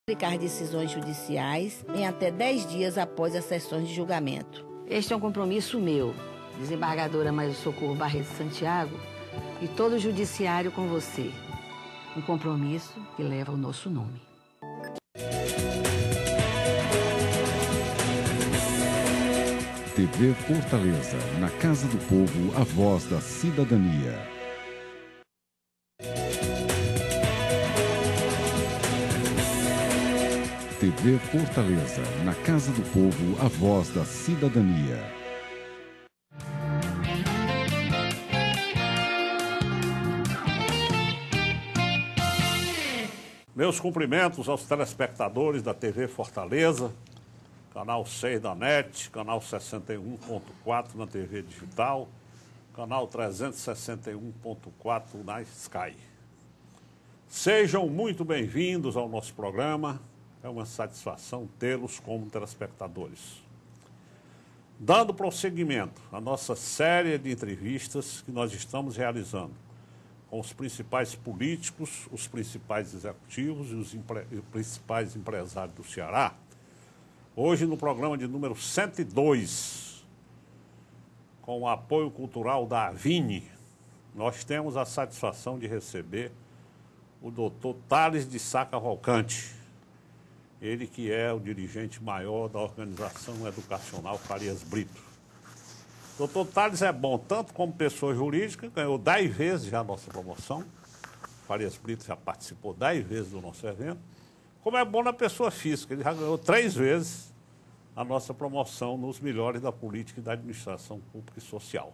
Publicar decisões judiciais em até 10 dias após as sessões de julgamento. Este é um compromisso meu, desembargadora Maria do Socorro Barreto Santiago, e todo o judiciário com você. Um compromisso que leva o nosso nome. TV Fortaleza, na Casa do Povo, a voz da cidadania. TV Fortaleza, na Casa do Povo, a voz da cidadania. Meus cumprimentos aos telespectadores da TV Fortaleza, canal 6 da NET, canal 61.4 na TV Digital, canal 361.4 na Sky. Sejam muito bem-vindos ao nosso programa. É uma satisfação tê-los como telespectadores. Dando prosseguimento à nossa série de entrevistas que nós estamos realizando com os principais políticos, os principais executivos e os principais empresários do Ceará, hoje no programa de número 102, com o apoio cultural da Avini, nós temos a satisfação de receber o doutor Thales de Sá Cavalcante. Ele que é o dirigente maior da organização educacional Farias Brito. Doutor Thales é bom tanto como pessoa jurídica, ganhou 10 vezes já a nossa promoção. Farias Brito já participou 10 vezes do nosso evento. Como é bom na pessoa física, ele já ganhou 3 vezes a nossa promoção nos melhores da política e da administração pública e social.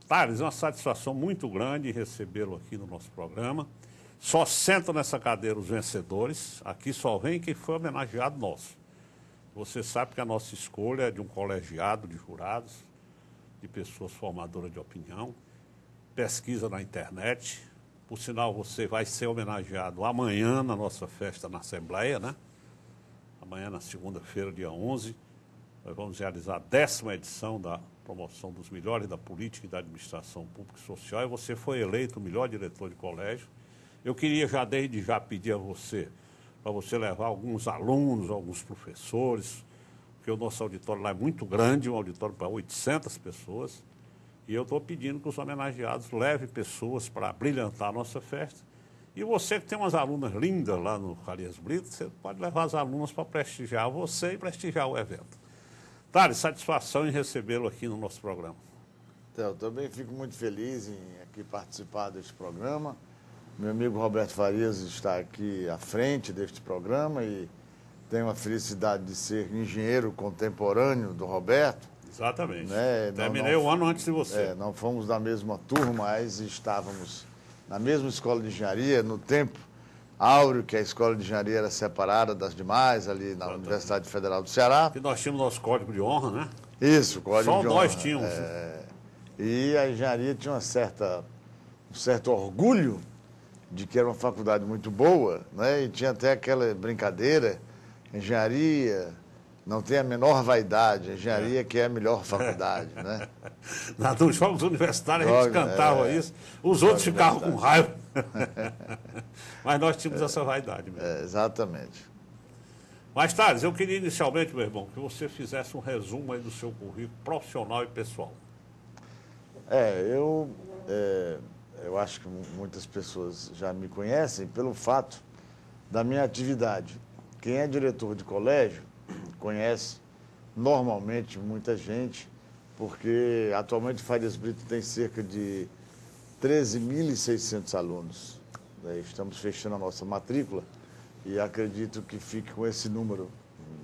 Thales, é uma satisfação muito grande recebê-lo aqui no nosso programa. Só sentam nessa cadeira os vencedores, aqui só vem quem foi homenageado nosso. Você sabe que a nossa escolha é de um colegiado de jurados, de pessoas formadoras de opinião, pesquisa na internet. Por sinal, você vai ser homenageado amanhã na nossa festa na Assembleia, né? Amanhã, na segunda-feira, dia 11, nós vamos realizar a 10ª edição da promoção dos melhores da política e da administração pública e social, e você foi eleito o melhor diretor de colégio. Eu queria desde já pedir a você, para você levar alguns alunos, alguns professores, porque o nosso auditório lá é muito grande, um auditório para 800 pessoas, e eu estou pedindo que os homenageados levem pessoas para brilhantar a nossa festa. E você que tem umas alunas lindas lá no Farias Brito, você pode levar as alunas para prestigiar você e prestigiar o evento. Thales, satisfação em recebê-lo aqui no nosso programa. Então, eu também fico muito feliz em aqui participar deste programa. Meu amigo Roberto Farias está aqui à frente deste programa e tenho a felicidade de ser engenheiro contemporâneo do Roberto. Exatamente. Né? Terminei um ano antes de você. Não fomos da mesma turma, mas estávamos na mesma escola de engenharia, no tempo áureo, que a escola de engenharia era separada das demais, ali na Universidade Federal do Ceará. E nós tínhamos nosso código de honra, né? Isso, código de honra. Só nós tínhamos. E a engenharia tinha um certo orgulho de que era uma faculdade muito boa, né? E tinha até aquela brincadeira, engenharia não tem a menor vaidade, engenharia que é a melhor faculdade, né? Nos jogos universitários a gente cantava isso, os outros ficavam com raiva. Mas nós tínhamos essa vaidade mesmo. Exatamente. Mas, Thales, eu queria inicialmente, meu irmão, que você fizesse um resumo aí do seu currículo profissional e pessoal. Eu acho que muitas pessoas já me conhecem pelo fato da minha atividade. Quem é diretor de colégio conhece normalmente muita gente, porque atualmente Farias Brito tem cerca de 13.600 alunos. Estamos fechando a nossa matrícula e acredito que fique com esse número,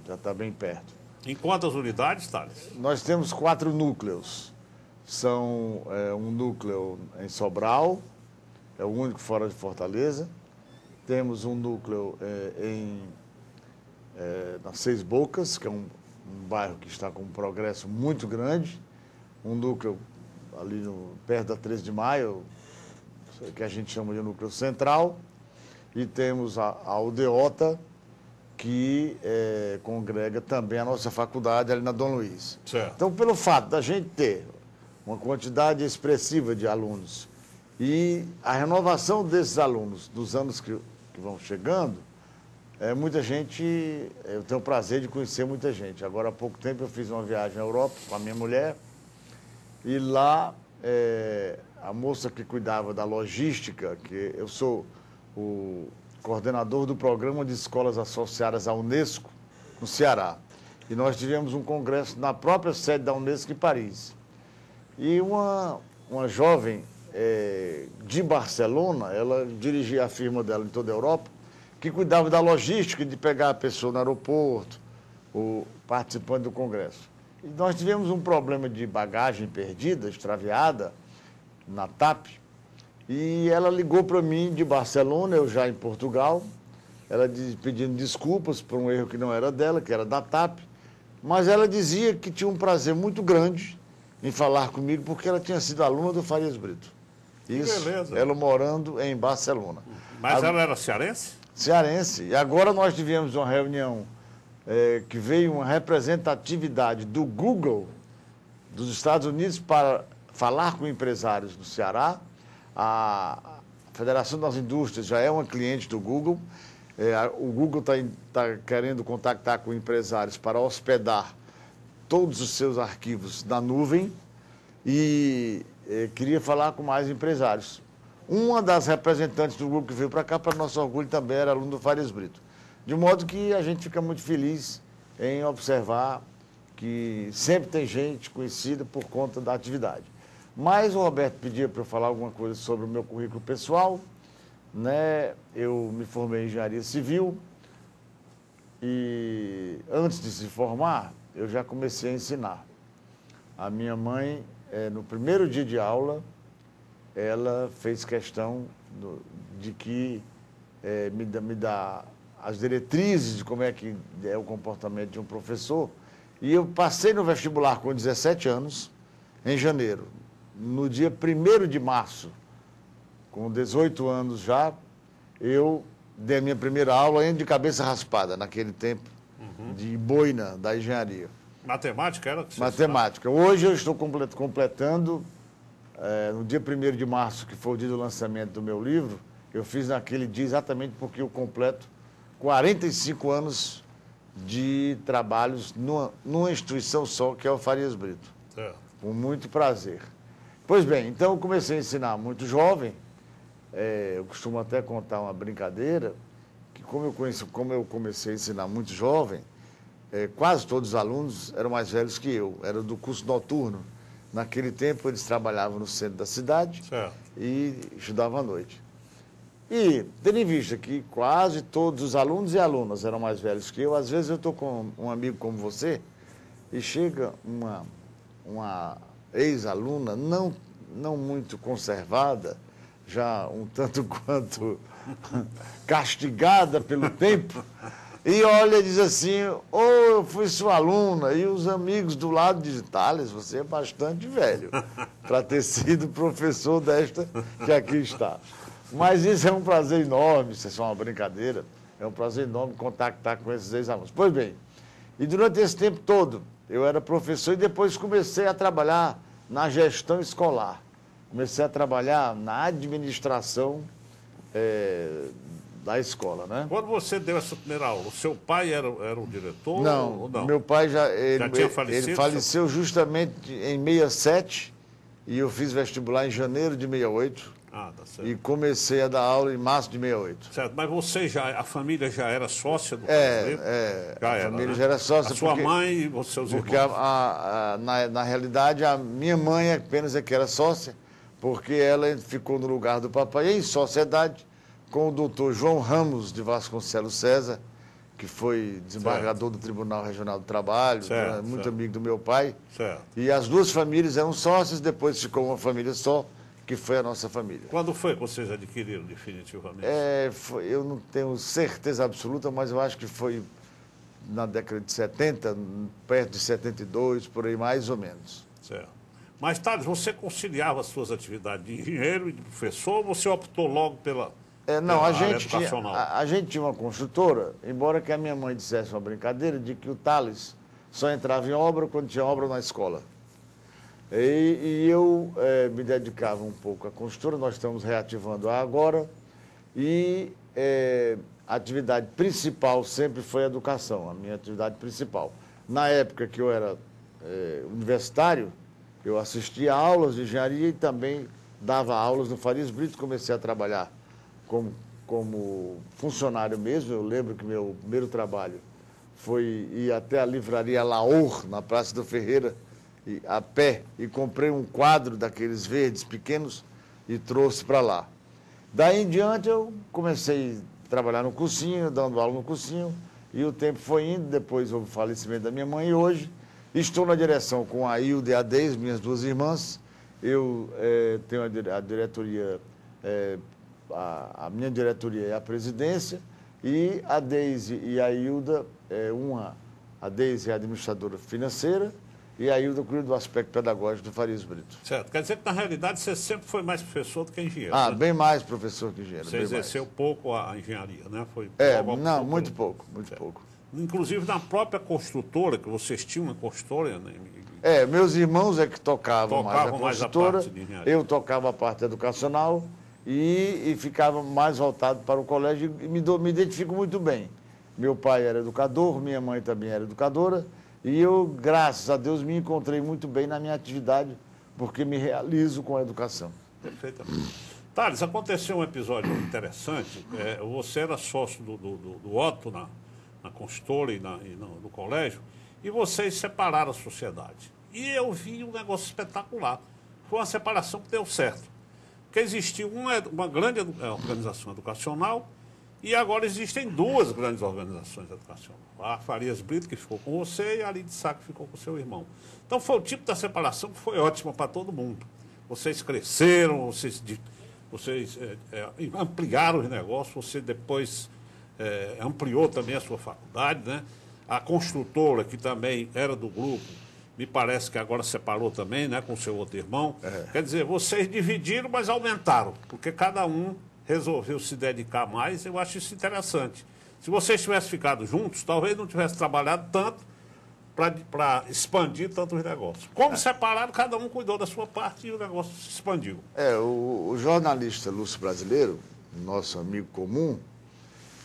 já está bem perto. Em quantas unidades, Thales? Nós temos 4 núcleos. São um núcleo em Sobral, é o único fora de Fortaleza. Temos um núcleo nas Seis Bocas, que é um bairro que está com um progresso muito grande. Um núcleo ali perto da 13 de Maio, que a gente chama de núcleo central. E temos a Aldeota, que congrega também a nossa faculdade ali na Dom Luiz. Certo. Então, pelo fato da gente ter uma quantidade expressiva de alunos e a renovação desses alunos dos anos que vão chegando, muita gente, eu tenho o prazer de conhecer muita gente. Agora, há pouco tempo, eu fiz uma viagem à Europa com a minha mulher e lá a moça que cuidava da logística, que eu sou o coordenador do programa de escolas associadas à Unesco, no Ceará. E nós tivemos um congresso na própria sede da Unesco em Paris. E uma jovem de Barcelona, ela dirigia a firma dela em toda a Europa, que cuidava da logística de pegar a pessoa no aeroporto, o participante do congresso. E nós tivemos um problema de bagagem perdida, extraviada, na TAP, e ela ligou para mim de Barcelona, eu já em Portugal, ela pedindo desculpas por um erro que não era dela, que era da TAP, mas ela dizia que tinha um prazer muito grande em falar comigo, porque ela tinha sido aluna do Farias Brito. Isso, beleza. Ela morando em Barcelona. Mas ela era cearense? Cearense. E agora nós tivemos uma reunião que veio uma representatividade do Google dos Estados Unidos para falar com empresários do Ceará. A Federação das Indústrias já é uma cliente do Google. O Google está querendo contactar com empresários para hospedar todos os seus arquivos na nuvem e queria falar com mais empresários. Uma das representantes do Google que veio para cá, para nosso orgulho, também era aluno do Farias Brito. De modo que a gente fica muito feliz em observar que sempre tem gente conhecida por conta da atividade. Mas o Roberto pedia para eu falar alguma coisa sobre o meu currículo pessoal, né? Eu me formei em engenharia civil e antes de se formar, eu já comecei a ensinar. A minha mãe, no primeiro dia de aula, ela fez questão de que me dá as diretrizes de como é que é o comportamento de um professor. E eu passei no vestibular com 17 anos, em janeiro. No dia 1º de março, com 18 anos já, eu dei a minha primeira aula ainda de cabeça raspada, naquele tempo, de boina da engenharia. Matemática era? Matemática. Hoje eu estou completando, no dia 1º de março, que foi o dia do lançamento do meu livro, eu fiz naquele dia exatamente porque eu completo 45 anos de trabalhos numa instituição só, que é o Farias Brito. Certo. Com muito prazer. Pois bem, então eu comecei a ensinar muito jovem. Eu costumo até contar uma brincadeira, que como eu comecei a ensinar muito jovem, quase todos os alunos eram mais velhos que eu, eram do curso noturno. Naquele tempo eles trabalhavam no centro da cidade. Certo. E estudavam à noite. E, tendo em vista que quase todos os alunos e alunas eram mais velhos que eu, às vezes eu estou com um amigo como você e chega uma ex-aluna não muito conservada, já um tanto quanto castigada pelo tempo, e olha e diz assim, eu fui sua aluna, e os amigos do lado dizem, Thales, você é bastante velho para ter sido professor desta que aqui está. Mas isso é um prazer enorme, isso é só uma brincadeira, é um prazer enorme contactar com esses ex-alunos. Pois bem, e durante esse tempo todo, eu era professor e depois comecei a trabalhar na gestão escolar. Comecei a trabalhar na administração da escola, né? Quando você deu essa primeira aula, o seu pai era o diretor? Não, ou não? Meu pai já tinha falecido? Ele faleceu justamente em 67 e eu fiz vestibular em janeiro de 68. Ah, tá certo. E comecei a dar aula em março de 68. Certo, mas a família já era sócia do Farias Brito? A família já era sócia. A sua mãe e os seus irmãos? Porque na realidade a minha mãe apenas é que era sócia, porque ela ficou no lugar do papai em sociedade com o doutor João Ramos de Vasconcelos César, que foi desembargador do Tribunal Regional do Trabalho, muito amigo do meu pai. Certo. E as duas famílias eram sócias, depois ficou uma família só, que foi a nossa família. Quando foi que vocês adquiriram definitivamente? Eu não tenho certeza absoluta, mas eu acho que foi na década de 70, perto de 72, por aí mais ou menos. Certo. Mas, Thales, você conciliava as suas atividades de engenheiro e de professor ou você optou logo pela área educacional? A gente tinha uma construtora, embora que a minha mãe dissesse uma brincadeira de que o Thales só entrava em obra quando tinha obra na escola. E eu me dedicava um pouco à construtora, nós estamos reativando-a agora, e atividade principal sempre foi a educação, a minha atividade principal. Na época que eu era universitário, eu assistia a aulas de engenharia e também dava aulas no Farias Brito. Comecei a trabalhar como funcionário mesmo. Eu lembro que meu primeiro trabalho foi ir até a livraria Laor, na Praça do Ferreira, a pé, e comprei um quadro daqueles verdes pequenos e trouxe para lá. Daí em diante eu comecei a trabalhar no cursinho, dando aula no cursinho, e o tempo foi indo. Depois houve o falecimento da minha mãe e hoje estou na direção com a Hilda e a Deise, minhas duas irmãs. Eu tenho a diretoria, a minha diretoria é a presidência, e a Deise e a Hilda, a Deise é a administradora financeira e a Hilda cuida do aspecto pedagógico do Farias Brito. Certo. Quer dizer que, na realidade, você sempre foi mais professor do que engenheiro. Ah, né? bem mais professor que engenheiro. Você exerceu pouco a engenharia, né? Foi não, muito pouco, muito certo. pouco. Inclusive na própria construtora, que vocês tinham uma construtora, né? Meus irmãos é que tocavam mais a construtora, parte de engenharia. eu tocava a parte educacional e ficava mais voltado para o colégio e me identifico muito bem. Meu pai era educador, minha mãe também era educadora e eu, graças a Deus, me encontrei muito bem na minha atividade porque me realizo com a educação. Perfeitamente. Thales, aconteceu um episódio interessante. Você era sócio do Otto na consultora e no colégio, e vocês separaram a sociedade. E eu vi um negócio espetacular. Foi uma separação que deu certo. Porque existia uma grande organização educacional e agora existem duas grandes organizações educacionais. A Farias Brito, que ficou com você, e a Lide Sá, que ficou com seu irmão. Então foi o tipo da separação que foi ótima para todo mundo. Vocês cresceram, vocês ampliaram os negócios, você depois ampliou também a sua faculdade, né? A construtora, que também era do grupo, me parece que agora separou também, né, com o seu outro irmão. Quer dizer, vocês dividiram, mas aumentaram, porque cada um resolveu se dedicar mais. Eu acho isso interessante. Se vocês tivessem ficado juntos, talvez não tivessem trabalhado tanto para expandir tanto os negócios. Como separaram, cada um cuidou da sua parte e o negócio se expandiu. O jornalista Lúcio Brasileiro, nosso amigo comum,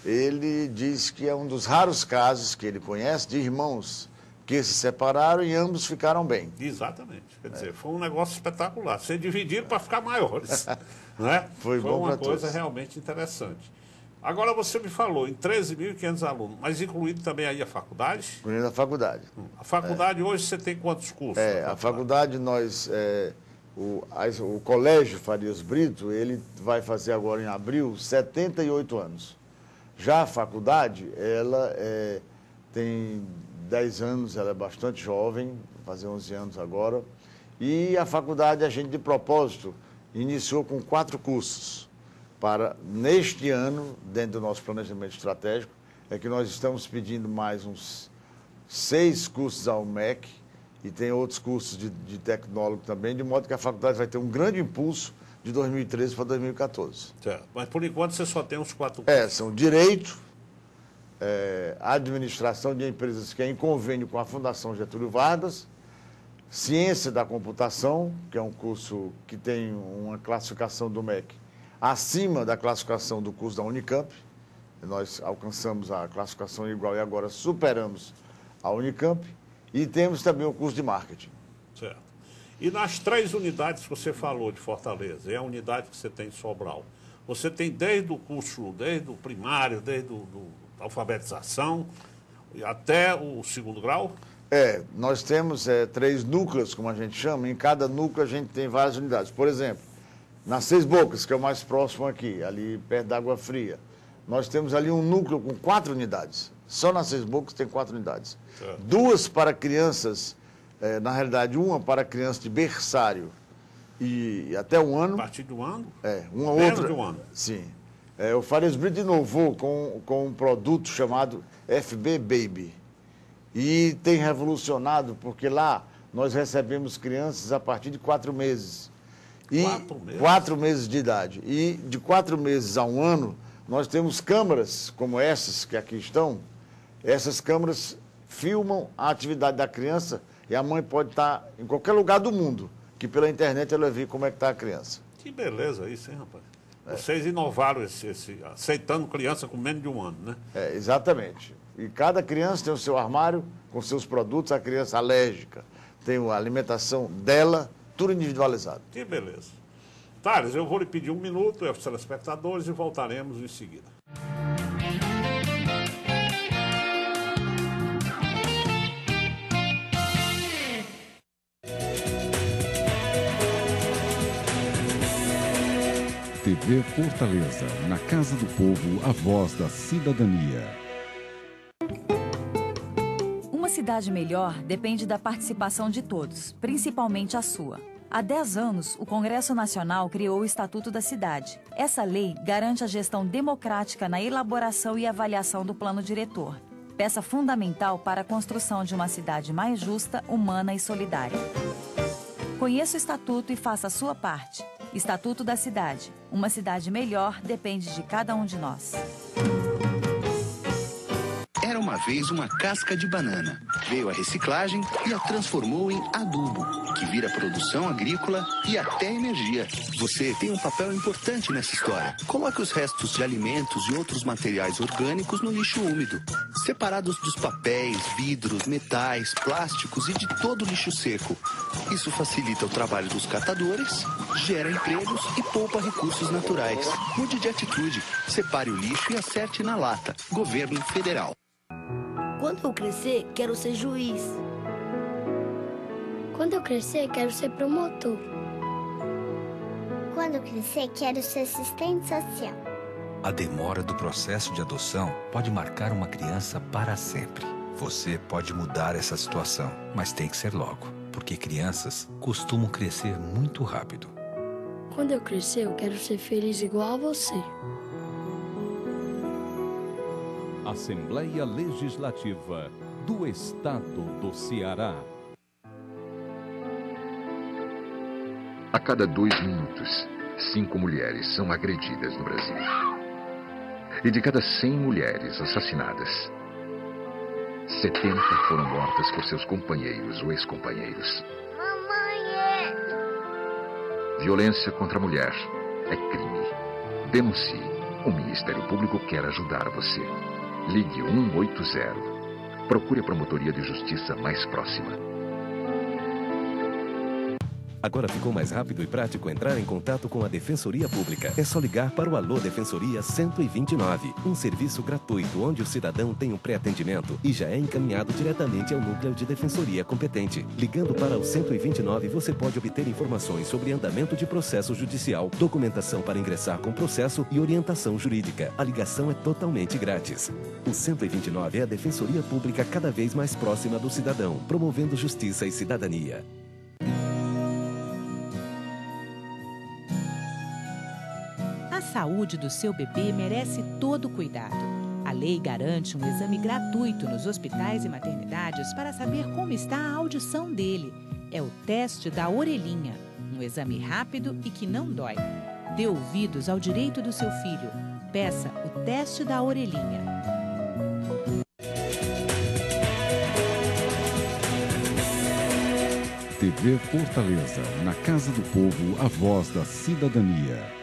ele diz que é um dos raros casos que ele conhece de irmãos que se separaram e ambos ficaram bem. Exatamente. Quer dizer, foi um negócio espetacular. Vocês dividiram para ficar maiores. Né? Foi bom uma para coisa todos. Realmente interessante. Agora você me falou em 13.500 alunos, mas incluído também aí a faculdade? Incluindo a faculdade. A faculdade hoje você tem quantos cursos? A faculdade nós... o Colégio Farias Brito, ele vai fazer agora em abril 78 anos. Já a faculdade, ela tem 10 anos, ela é bastante jovem, vai fazer 11 anos agora. E a faculdade, a gente de propósito, iniciou com 4 cursos. Neste ano, dentro do nosso planejamento estratégico, é que nós estamos pedindo mais uns 6 cursos ao MEC e tem outros cursos de tecnólogo também, de modo que a faculdade vai ter um grande impulso de 2013 para 2014. Certo. Mas, por enquanto, você só tem os 4 cursos. São Direito, Administração de Empresas, que é em convênio com a Fundação Getúlio Vargas, Ciência da Computação, que é um curso que tem uma classificação do MEC acima da classificação do curso da Unicamp. Nós alcançamos a classificação igual e agora superamos a Unicamp. E temos também o curso de Marketing. Certo. E nas 3 unidades que você falou de Fortaleza, é a unidade que você tem em Sobral, você tem desde o curso, desde o primário, desde a alfabetização até o 2º grau? Nós temos 3 núcleos, como a gente chama. Em cada núcleo a gente tem várias unidades. Por exemplo, nas 6 Bocas, que é o mais próximo aqui, ali perto da Água Fria, nós temos ali um núcleo com 4 unidades. Só nas 6 Bocas tem 4 unidades. Certo. 2 para crianças, na realidade, uma para crianças de berçário e até 1 ano. A partir do ano? Uma Menos outra. de 1 ano. Sim. O Farias Brito inovou com um produto chamado FB Baby. E tem revolucionado, porque lá nós recebemos crianças a partir de 4 meses. 4 meses? 4 meses de idade. E de 4 meses a 1 ano, nós temos câmeras como essas que aqui estão. Essas câmeras filmam a atividade da criança e a mãe pode estar em qualquer lugar do mundo, que pela internet ela vê como é que está a criança. Que beleza isso, hein, rapaz? Vocês inovaram aceitando criança com menos de 1 ano, né? Exatamente. E cada criança tem o seu armário com seus produtos, a criança alérgica tem a alimentação dela, tudo individualizado. Que beleza. Thales, eu vou lhe pedir 1 minuto, aos telespectadores, e voltaremos em seguida. TV Fortaleza, na Casa do Povo, a voz da cidadania. Uma cidade melhor depende da participação de todos, principalmente a sua. Há 10 anos, o Congresso Nacional criou o Estatuto da Cidade. Essa lei garante a gestão democrática na elaboração e avaliação do plano diretor, peça fundamental para a construção de uma cidade mais justa, humana e solidária. Conheça o Estatuto e faça a sua parte. Estatuto da Cidade. Uma cidade melhor depende de cada um de nós. Era uma vez uma casca de banana. Veio a reciclagem e a transformou em adubo, que vira produção agrícola e até energia. Você tem um papel importante nessa história. Coloque os restos de alimentos e outros materiais orgânicos no lixo úmido, separados dos papéis, vidros, metais, plásticos e de todo o lixo seco. Isso facilita o trabalho dos catadores, gera empregos e poupa recursos naturais. Mude de atitude, separe o lixo e acerte na lata. Governo Federal. Quando eu crescer, quero ser juiz. Quando eu crescer, quero ser promotor. Quando eu crescer, quero ser assistente social. A demora do processo de adoção pode marcar uma criança para sempre. Você pode mudar essa situação, mas tem que ser logo, porque crianças costumam crescer muito rápido. Quando eu crescer, eu quero ser feliz igual a você. Assembleia Legislativa do Estado do Ceará. A cada 2 minutos, 5 mulheres são agredidas no Brasil. E de cada 100 mulheres assassinadas, 70 foram mortas por seus companheiros ou ex-companheiros. Mamãe! Violência contra a mulher é crime. Denuncie. O Ministério Público quer ajudar você. Ligue 180. Procure a promotoria de justiça mais próxima. Agora ficou mais rápido e prático entrar em contato com a Defensoria Pública. É só ligar para o Alô Defensoria 129, um serviço gratuito onde o cidadão tem um pré-atendimento e já é encaminhado diretamente ao núcleo de defensoria competente. Ligando para o 129, você pode obter informações sobre andamento de processo judicial, documentação para ingressar com processo e orientação jurídica. A ligação é totalmente grátis. O 129 é a Defensoria Pública cada vez mais próxima do cidadão, promovendo justiça e cidadania. A saúde do seu bebê merece todo cuidado. A lei garante um exame gratuito nos hospitais e maternidades para saber como está a audição dele. É o teste da orelhinha, um exame rápido e que não dói. Dê ouvidos ao direito do seu filho. Peça o teste da orelhinha. TV Fortaleza, na Casa do Povo, a voz da cidadania.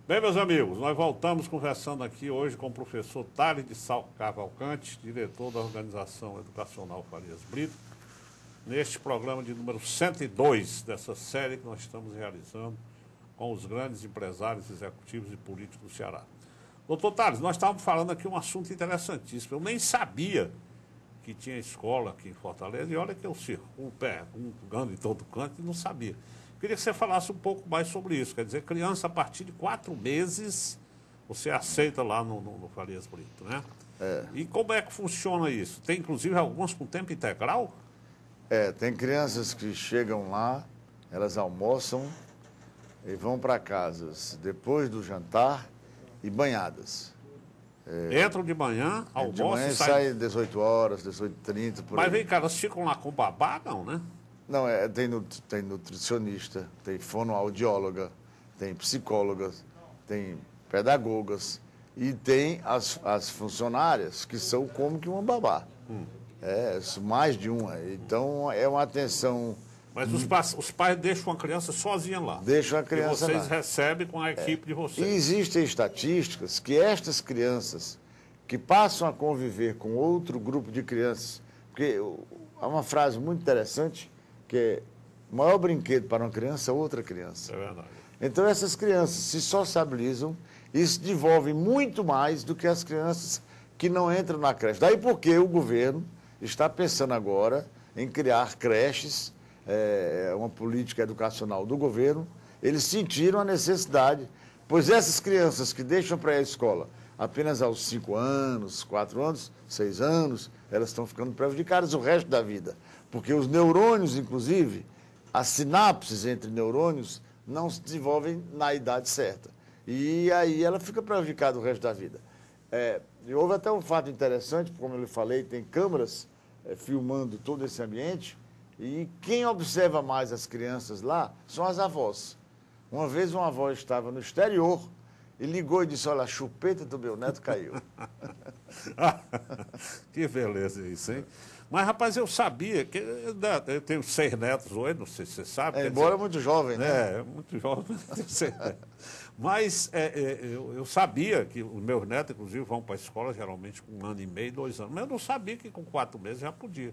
Bem, meus amigos, nós voltamos conversando aqui hoje com o professor Thales de Sá Cavalcante, diretor da Organização Educacional Farias Brito, neste programa de número 102 dessa série que nós estamos realizando com os grandes empresários, executivos e políticos do Ceará. Doutor Thales, nós estávamos falando aqui um assunto interessantíssimo. Eu nem sabia que tinha escola aqui em Fortaleza, e olha que eu circulo perguntando em todo canto e não sabia. Queria que você falasse um pouco mais sobre isso. Quer dizer, criança a partir de 4 meses, você aceita lá no Farias Brito, né? E como é que funciona isso? Tem, inclusive, algumas com tempo integral? Tem crianças que chegam lá, elas almoçam e vão para casa depois do jantar e banhadas. Entram de manhã, almoçam de manhã e saem 18 horas, 18h30, por aí. Mas vem cá, elas ficam lá com babá, não, né? Não, tem nutricionista, tem fonoaudióloga, tem psicólogas, tem pedagogas e tem as funcionárias que são como que uma babá. Mais de uma. Então, é uma atenção... Mas os pais deixam a criança sozinha lá. Deixam a criança lá. E vocês recebem com a equipe de vocês. E existem estatísticas que estas crianças que passam a conviver com outro grupo de crianças, porque há uma frase muito interessante, que é: o maior brinquedo para uma criança é outra criança. É verdade. Então, essas crianças se sociabilizam e se desenvolvem muito mais do que as crianças que não entram na creche. Daí porque o governo está pensando agora em criar creches, uma política educacional do governo. Eles sentiram a necessidade, pois essas crianças que deixam para ir à escola apenas aos 5 anos, 4 anos, 6 anos, elas estão ficando prejudicadas o resto da vida. Porque os neurônios, inclusive, as sinapses entre neurônios não se desenvolvem na idade certa. E aí ela fica prejudicada o resto da vida. E houve até um fato interessante, como eu lhe falei, tem câmeras filmando todo esse ambiente, e quem observa mais as crianças lá são as avós. Uma vez uma avó estava no exterior e ligou e disse: olha, a chupeta do meu neto caiu. Que beleza isso, hein? Mas, rapaz, eu sabia que... Eu tenho 6 netos hoje, não sei se você sabe. Embora muito jovem, né? Muito jovem. Mas eu sabia que os meus netos, inclusive, vão para a escola geralmente com 1 ano e meio, 2 anos. Mas eu não sabia que com 4 meses já podia.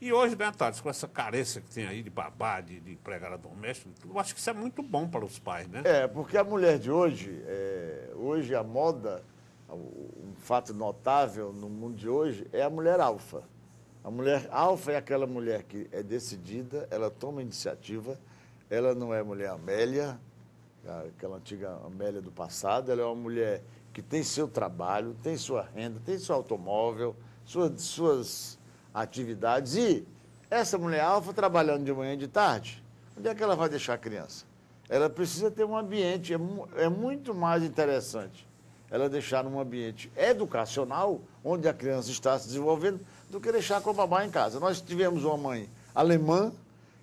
E hoje, bem, Thales, com essa carência que tem aí de babá, de empregada doméstica, eu acho que isso é muito bom para os pais, né? Porque a mulher de hoje, hoje a moda, um fato notável no mundo de hoje, é a mulher alfa. A mulher alfa é aquela mulher que é decidida, ela toma iniciativa, ela não é mulher Amélia, aquela antiga Amélia do passado, ela é uma mulher que tem seu trabalho, tem sua renda, tem seu automóvel, suas atividades. E essa mulher alfa, trabalhando de manhã e de tarde, onde é que ela vai deixar a criança? Ela precisa ter um ambiente, é muito mais interessante ela deixar num ambiente educacional, onde a criança está se desenvolvendo, do que deixar com a babá em casa. Nós tivemos uma mãe alemã,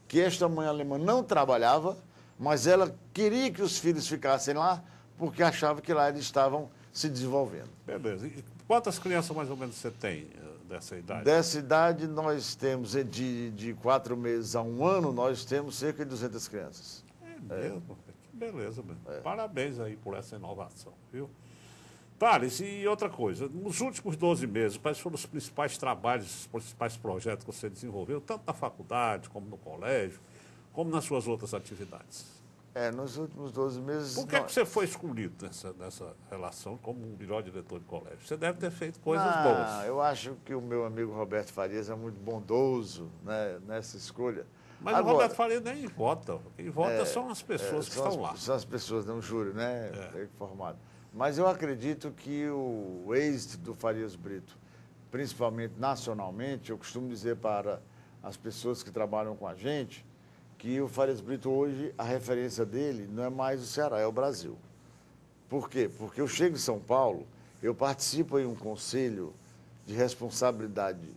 que esta mãe alemã não trabalhava, mas ela queria que os filhos ficassem lá, porque achava que lá eles estavam se desenvolvendo. Beleza. E quantas crianças mais ou menos você tem dessa idade? Dessa idade, nós temos, de 4 meses a 1 ano, nós temos cerca de 200 crianças. É mesmo? Que beleza mesmo. Parabéns aí por essa inovação, viu? Thales, e outra coisa, nos últimos 12 meses, quais foram os principais trabalhos, os principais projetos que você desenvolveu, tanto na faculdade, como no colégio, como nas suas outras atividades? Nos últimos 12 meses... Por que você foi escolhido nessa relação como o melhor diretor de colégio? Você deve ter feito coisas boas. Eu acho que o meu amigo Roberto Farias é muito bondoso, né, nessa escolha. Mas agora, o Roberto Farias nem vota. Quem vota são as pessoas que estão lá. São as pessoas, não, um júri, né? Formado. Mas eu acredito que o êxito do Farias Brito, principalmente nacionalmente, eu costumo dizer para as pessoas que trabalham com a gente, que o Farias Brito hoje, a referência dele não é mais o Ceará, é o Brasil. Por quê? Porque eu chego em São Paulo, eu participo em um conselho de responsabilidade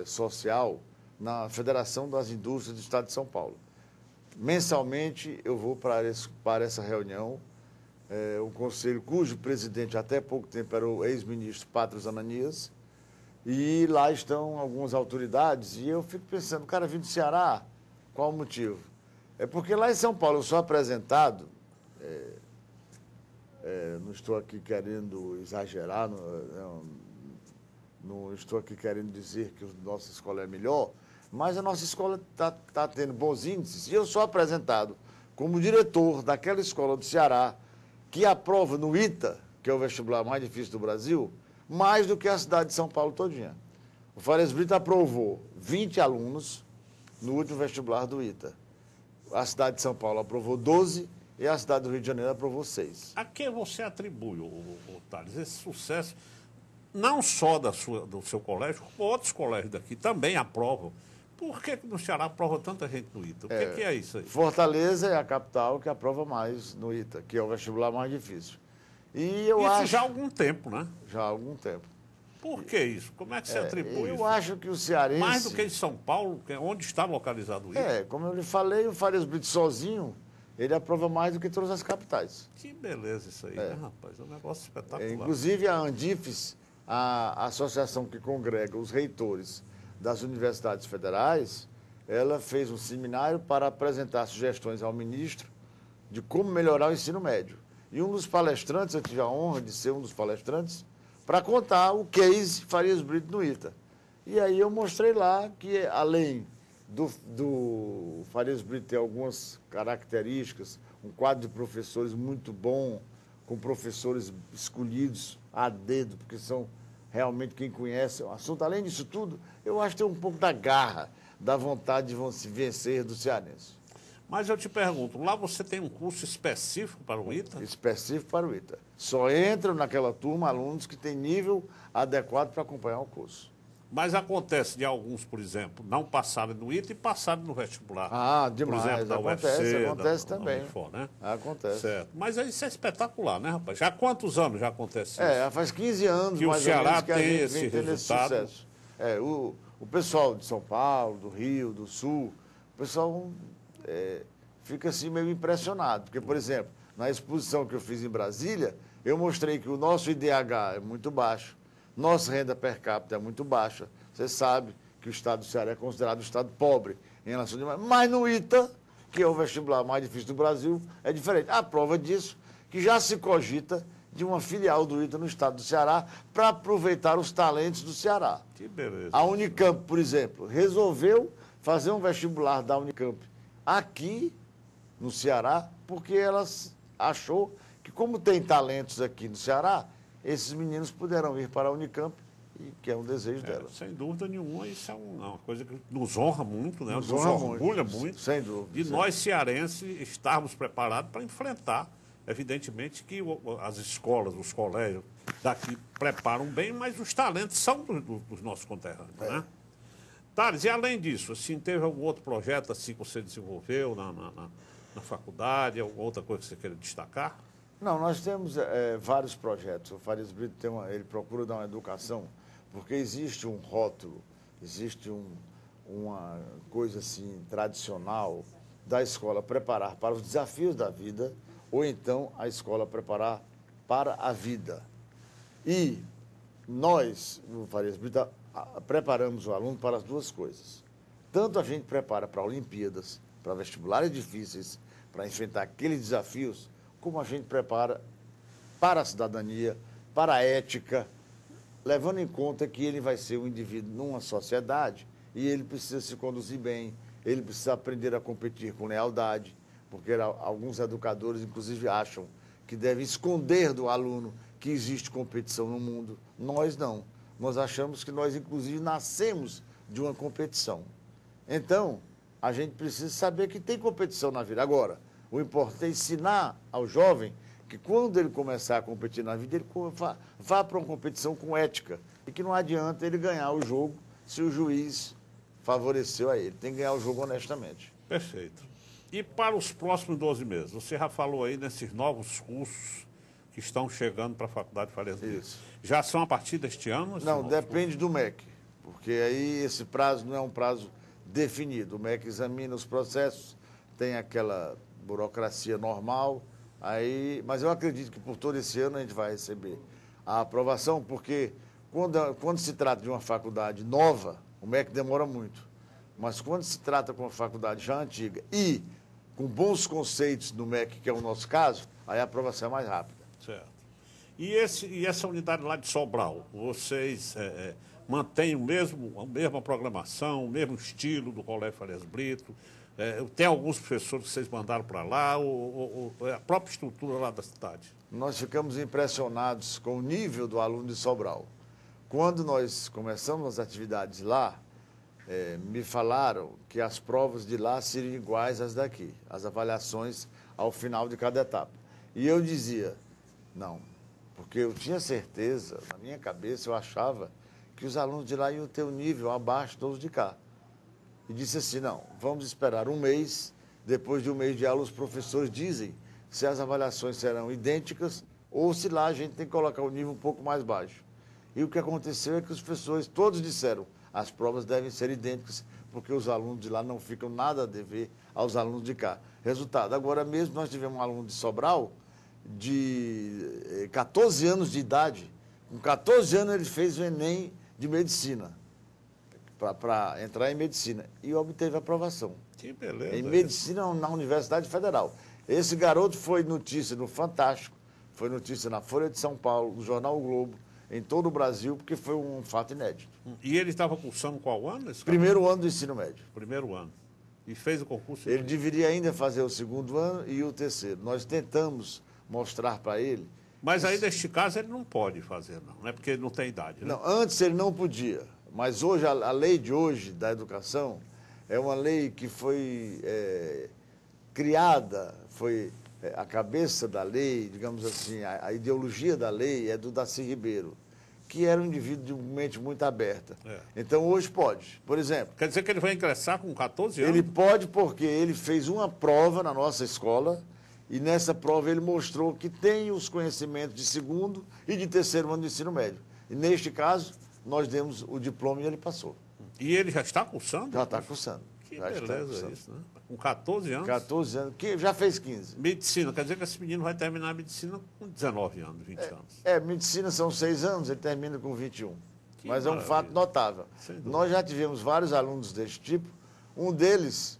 social na Federação das Indústrias do Estado de São Paulo. Mensalmente eu vou para essa reunião, um conselho cujo presidente até pouco tempo era o ex-ministro Pátrio Ananias, e lá estão algumas autoridades, e eu fico pensando, o cara vindo do Ceará, qual o motivo? É porque lá em São Paulo eu sou apresentado, não estou aqui querendo exagerar, não estou aqui querendo dizer que a nossa escola é melhor, mas a nossa escola está tendo bons índices, e eu sou apresentado como diretor daquela escola do Ceará, que aprova no ITA, que é o vestibular mais difícil do Brasil, mais do que a cidade de São Paulo todinha. O Farias Brito aprovou 20 alunos no último vestibular do ITA. A cidade de São Paulo aprovou 12 e a cidade do Rio de Janeiro aprovou 6. A que você atribui, Thales, esse sucesso, não só do seu colégio, como outros colégios daqui também aprovam? Por que no Ceará aprova tanta gente no ITA? O que é isso aí? Fortaleza é a capital que aprova mais no ITA, que é o vestibular mais difícil. E eu acho... já há algum tempo, né? Já há algum tempo. Por que isso? Como é que você atribui isso? Eu acho que o cearense... Mais do que em São Paulo, onde está localizado o ITA? Como eu lhe falei, o Farias Brito sozinho, ele aprova mais do que todas as capitais. Que beleza isso aí, né, rapaz? É um negócio espetacular. Inclusive a Andifes, a associação que congrega os reitores das universidades federais, ela fez um seminário para apresentar sugestões ao ministro de como melhorar o ensino médio. E um dos palestrantes, eu tive a honra de ser um dos palestrantes, para contar o case Farias Brito no ITA. E aí eu mostrei lá que, além do Farias Brito ter algumas características, um quadro de professores muito bom, com professores escolhidos a dedo, porque são realmente quem conhece o assunto. Além disso tudo, eu acho que tem um pouco da garra, da vontade de se vencer do cearense. Mas eu te pergunto, lá você tem um curso específico para o ITA? Específico para o ITA. Só entram naquela turma alunos que têm nível adequado para acompanhar o curso. Mas acontece de alguns, por exemplo, não passarem no ITA e passarem no vestibular. Ah, demais. Por exemplo, da UFC, acontece também. Da for, né? Acontece. Certo. Mas isso é espetacular, né, rapaz? Já há quantos anos já acontece isso? É, faz 15 anos, que mais o Ceará ou menos, que a tem gente esse vem tendo resultado. esse sucesso. É, o pessoal de São Paulo, do Rio, do Sul, o pessoal fica assim meio impressionado. Porque, por exemplo, na exposição que eu fiz em Brasília, eu mostrei que o nosso IDH é muito baixo, nossa renda per capita é muito baixa. Você sabe que o estado do Ceará é considerado um estado pobre em relação a... Mas no ITA, que é o vestibular mais difícil do Brasil, é diferente. A prova disso, que já se cogita de uma filial do ITA no estado do Ceará para aproveitar os talentos do Ceará. Que beleza. A Unicamp, por exemplo, resolveu fazer um vestibular da Unicamp aqui no Ceará, porque ela achou que, como tem talentos aqui no Ceará, esses meninos puderam ir para a Unicamp, que é um desejo dela. Sem dúvida nenhuma, isso é uma coisa que nos honra muito, né? Nos orgulha muito. Sem dúvida. E nós, cearenses, estarmos preparados para enfrentar. Evidentemente que as escolas, os colégios daqui preparam bem, mas os talentos são dos nossos conterrâneos, né? Thales, e além disso, assim, teve algum outro projeto assim que você desenvolveu na faculdade, alguma outra coisa que você queira destacar? Não, nós temos vários projetos. O Farias Brito ele procura dar uma educação, porque existe um rótulo, existe uma coisa assim tradicional da escola preparar para os desafios da vida, ou então a escola preparar para a vida. E nós, no Farias Brito, preparamos o aluno para as duas coisas. Tanto a gente prepara para Olimpíadas, para vestibulares difíceis, para enfrentar aqueles desafios, como a gente prepara para a cidadania, para a ética, levando em conta que ele vai ser um indivíduo numa sociedade e ele precisa se conduzir bem, ele precisa aprender a competir com lealdade, porque alguns educadores, inclusive, acham que devem esconder do aluno que existe competição no mundo. Nós não. Nós achamos que nós, inclusive, nascemos de uma competição. Então, a gente precisa saber que tem competição na vida. Agora, o importante é ensinar ao jovem que quando ele começar a competir na vida, ele vá para uma competição com ética. E que não adianta ele ganhar o jogo se o juiz favoreceu a ele. Tem que ganhar o jogo honestamente. Perfeito. E para os próximos 12 meses? Você já falou aí nesses novos cursos que estão chegando para a Faculdade Farias Brito. Já são a partir deste ano? Não, depende do MEC. Porque aí esse prazo não é um prazo definido. O MEC examina os processos, tem aquela burocracia normal, mas eu acredito que por todo esse ano a gente vai receber a aprovação, porque quando se trata de uma faculdade nova, o MEC demora muito. Mas quando se trata com uma faculdade já antiga e com bons conceitos no MEC, que é o nosso caso, aí a aprovação é mais rápida. Certo. E essa unidade lá de Sobral, vocês mantêm a mesma programação, o mesmo estilo do Colégio Farias Brito? Tem alguns professores que vocês mandaram para lá, ou a própria estrutura lá da cidade? Nós ficamos impressionados com o nível do aluno de Sobral. Quando nós começamos as atividades lá, me falaram que as provas de lá seriam iguais às daqui, as avaliações ao final de cada etapa. E eu dizia, não, porque eu tinha certeza, na minha cabeça, eu achava que os alunos de lá iam ter um nível abaixo dos de cá. E disse assim, não, vamos esperar um mês, depois de um mês de aula os professores dizem se as avaliações serão idênticas ou se lá a gente tem que colocar o nível um pouco mais baixo. E o que aconteceu é que os professores todos disseram, as provas devem ser idênticas, porque os alunos de lá não ficam nada a dever aos alunos de cá. Resultado, agora mesmo nós tivemos um aluno de Sobral de 14 anos de idade, com 14 anos ele fez o Enem de Medicina. para entrar em medicina. E obteve aprovação. Que beleza. Em medicina na Universidade Federal. Esse garoto foi notícia no Fantástico, foi notícia na Folha de São Paulo, no Jornal o Globo, em todo o Brasil, porque foi um fato inédito. E ele estava cursando qual ano? Primeiro ano do ensino médio. Primeiro ano. E fez o concurso? Ele deveria ainda fazer o segundo ano e o terceiro. Nós tentamos mostrar para ele... Mas aí, neste caso, ele não pode fazer, não é? Porque ele não tem idade, né? Não, antes ele não podia. Mas hoje, a lei de hoje da educação é uma lei que foi criada, foi a cabeça da lei, digamos assim, a ideologia da lei é do Darcy Ribeiro, que era um indivíduo de mente muito aberta. Então, hoje pode. Por exemplo... Quer dizer que ele vai ingressar com 14 anos? Ele pode porque ele fez uma prova na nossa escola e nessa prova ele mostrou que tem os conhecimentos de segundo e de terceiro ano do ensino médio. E neste caso, nós demos o diploma e ele passou. E ele já está cursando? Já está cursando. Que beleza isso, né? Com 14 anos? 14 anos, que já fez 15. Medicina, quer dizer que esse menino vai terminar a medicina com 19 anos, 20 anos. Medicina são 6 anos, ele termina com 21. Que mas maravilha. É um fato notável. Nós já tivemos vários alunos desse tipo. Um deles,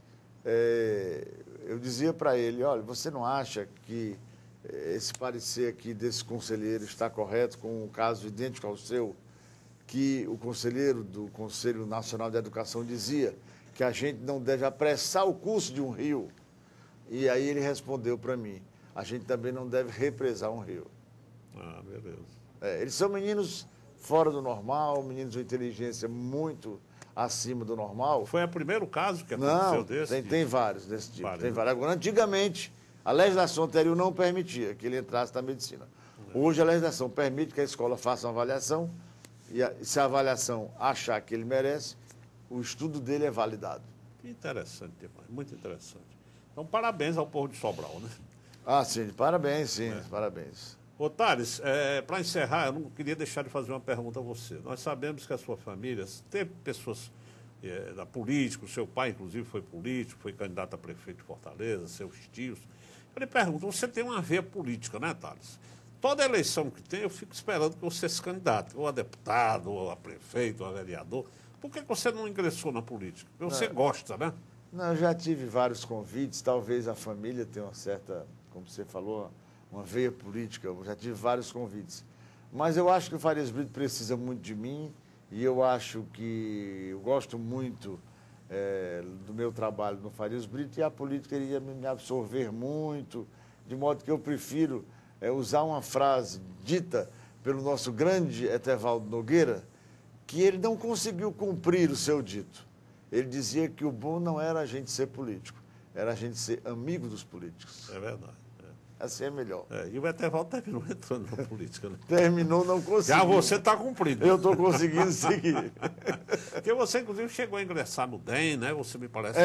eu dizia para ele, olha, você não acha que esse parecer aqui desse conselheiro está correto com um caso idêntico ao seu, que o conselheiro do Conselho Nacional de Educação dizia que a gente não deve apressar o curso de um rio. E aí ele respondeu para mim, a gente também não deve represar um rio. Ah, beleza. Eles são meninos fora do normal, meninos de inteligência muito acima do normal. Foi o primeiro caso que aconteceu desse? Tem vários desse tipo. Vários, tem né? vários. Agora, antigamente, a legislação anterior não permitia que ele entrasse na medicina. Hoje a legislação permite que a escola faça uma avaliação e se a avaliação achar que ele merece, o estudo dele é validado. Que interessante demais, muito interessante. Então, parabéns ao povo de Sobral, né? Ah, sim, parabéns, sim, parabéns. Ô, Thales, para encerrar, eu não queria deixar de fazer uma pergunta a você. Nós sabemos que a sua família teve pessoas da política, o seu pai, inclusive, foi político, foi candidato a prefeito de Fortaleza, seus tios. Eu lhe pergunto, você tem uma veia política, né, Thales? Toda eleição que tem, eu fico esperando que você se candidate, ou a deputado, ou a prefeito, ou a vereador. Por que você não ingressou na política? Porque você gosta, né? Não, eu já tive vários convites, talvez a família tenha uma certa, como você falou, uma veia política, eu já tive vários convites. Mas eu acho que o Farias Brito precisa muito de mim e eu acho que eu gosto muito do meu trabalho no Farias Brito e a política iria me absorver muito, de modo que eu prefiro usar uma frase dita pelo nosso grande Etevaldo Nogueira, que ele não conseguiu cumprir o seu dito. Ele dizia que o bom não era a gente ser político, era a gente ser amigo dos políticos. É verdade. Assim é melhor. E o Etevaldo terminou entrando na política, né? Terminou, não conseguiu. Já você está cumprindo. Eu estou conseguindo seguir. Porque você, inclusive, chegou a ingressar no DEM, né? Você me parece...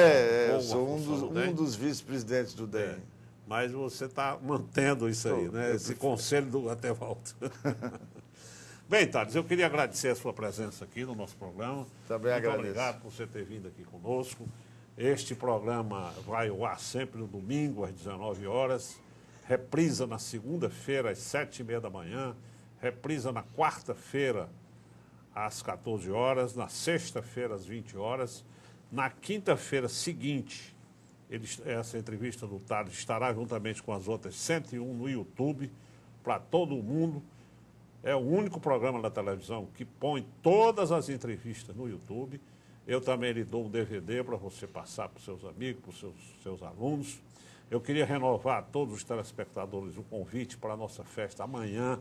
eu sou um dos vice-presidentes do DEM. Mas você está mantendo isso aí, né? Esse conselho do Etevaldo. Bem, Thales, eu queria agradecer a sua presença aqui no nosso programa. Também agradeço. Muito obrigado por você ter vindo aqui conosco. Este programa vai ao ar sempre no domingo, às 19 horas. Reprisa na segunda-feira, às 7h30 da manhã. Reprisa na quarta-feira, às 14 horas. Na sexta-feira, às 20 horas. Na quinta-feira seguinte, essa entrevista do Thales estará juntamente com as outras 101 no YouTube, para todo mundo. É o único programa da televisão que põe todas as entrevistas no YouTube. Eu também lhe dou um DVD para você passar para os seus amigos, para os seus alunos. Eu queria renovar a todos os telespectadores o convite para a nossa festa amanhã,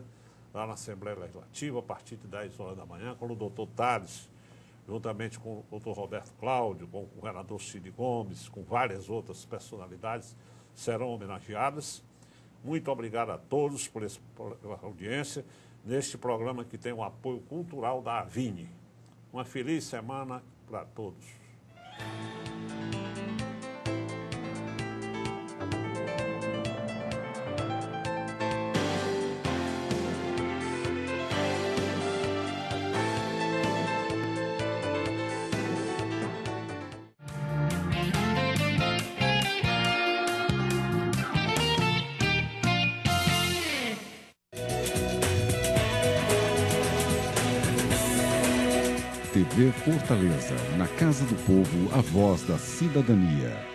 lá na Assembleia Legislativa, a partir de 10 horas da manhã, com o doutor Thales, juntamente com o doutor Roberto Cláudio, com o governador Cid Gomes, com várias outras personalidades, serão homenageadas. Muito obrigado a todos pela audiência, neste programa que tem o apoio cultural da Avini. Uma feliz semana para todos. TV Fortaleza, na Casa do Povo, a voz da cidadania.